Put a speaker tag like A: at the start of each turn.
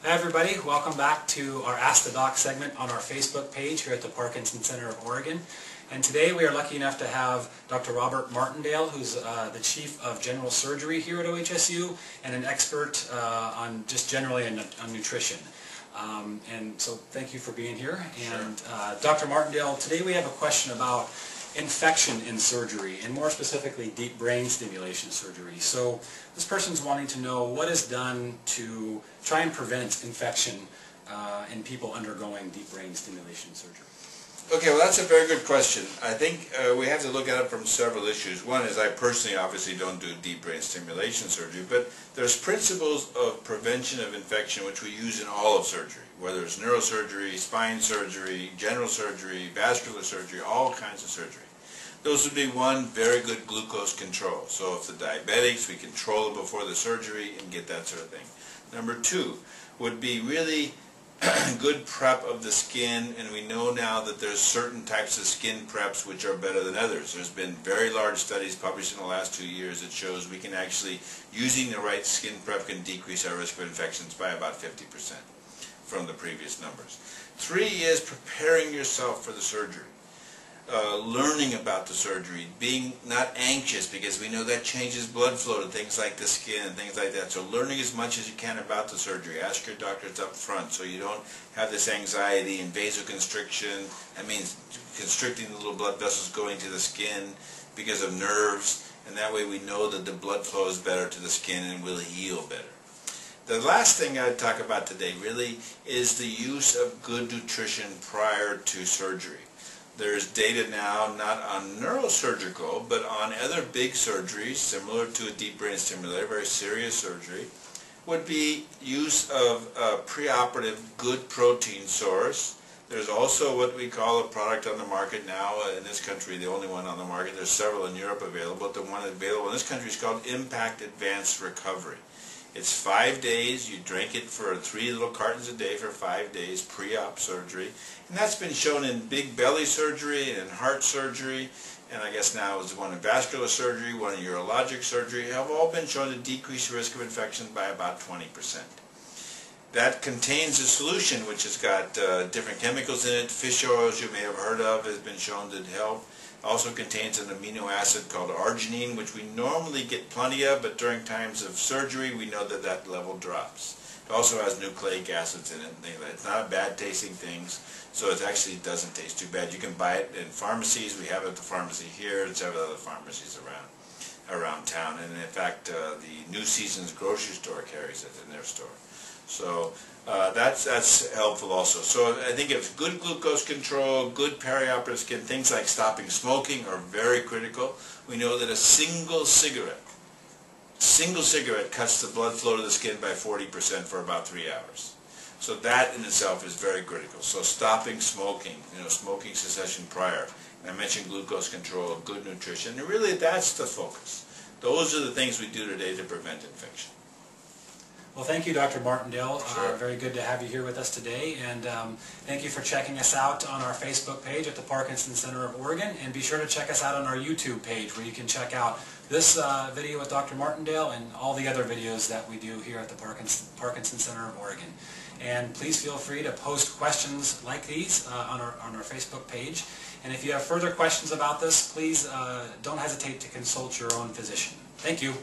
A: Hi everybody, welcome back to our Ask the Doc segment on our Facebook page here at the Parkinson Center of Oregon. And today we are lucky enough to have Dr. Robert Martindale, who's the Chief of General Surgery here at OHSU and an expert on just generally on nutrition. And so thank you for being here. And Dr. Martindale, today we have a question about infection in surgery, and more specifically deep brain stimulation surgery. So this person's wanting to know what is done to try and prevent infection in people undergoing deep brain stimulation surgery.
B: Okay, well that's a very good question. I think we have to look at it from several issues. One is I personally obviously don't do deep brain stimulation surgery, but there's principles of prevention of infection which we use in all of surgery, whether it's neurosurgery, spine surgery, general surgery, vascular surgery, all kinds of surgery. Those would be one, very good glucose control. So if the diabetics, we control it before the surgery and get that sort of thing. Number two would be really good prep of the skin, and we know now that there's certain types of skin preps which are better than others. There's been very large studies published in the last 2 years that shows we can actually, using the right skin prep, can decrease our risk of infections by about 50% from the previous numbers. Three is preparing yourself for the surgery. Learning about the surgery, being not anxious, because we know that changes blood flow to things like the skin and things like that. So learning as much as you can about the surgery. Ask your doctors up front so you don't have this anxiety and vasoconstriction. That means constricting the little blood vessels going to the skin because of nerves, and that way we know that the blood flow is better to the skin and will heal better. The last thing I'd talk about today really is the use of good nutrition prior to surgery. There's data now, not on neurosurgical, but on other big surgeries, similar to a deep brain stimulator, very serious surgery, would be use of a pre-operative good protein source. There's also what we call a product on the market now, in this country, the only one on the market. There's several in Europe available, but the one available in this country is called Impact Advanced Recovery. It's 5 days. You drink it for 3 little cartons a day for 5 days, pre-op surgery. And that's been shown in big belly surgery and in heart surgery, and I guess now is one in vascular surgery, one in urologic surgery, have all been shown to decrease the risk of infection by about 20%. That contains a solution which has got different chemicals in it. Fish oils you may have heard of has been shown to help. Also contains an amino acid called arginine, which we normally get plenty of, but during times of surgery we know that that level drops. It also has nucleic acids in it and things like that. It's not a bad tasting thing, so it actually doesn't taste too bad. You can buy it in pharmacies. We have it at the pharmacy here and several other pharmacies around town. And in fact, the New Seasons grocery store carries it in their store. So that's helpful also. So I think it's good glucose control, good perioperative skin, things like stopping smoking are very critical. We know that a single cigarette cuts the blood flow to the skin by 40% for about 3 hours. So that in itself is very critical. So stopping smoking, smoking cessation prior. And I mentioned glucose control, good nutrition, and really that's the focus. Those are the things we do today to prevent infection.
A: Well, thank you, Dr. Martindale.
B: Sure.
A: Very good to have you here with us today. And thank you for checking us out on our Facebook page at the Parkinson Center of Oregon. And be sure to check us out on our YouTube page, where you can check out this video with Dr. Martindale and all the other videos that we do here at the Parkinson Center of Oregon. And please feel free to post questions like these on our Facebook page. And if you have further questions about this, please don't hesitate to consult your own physician. Thank you.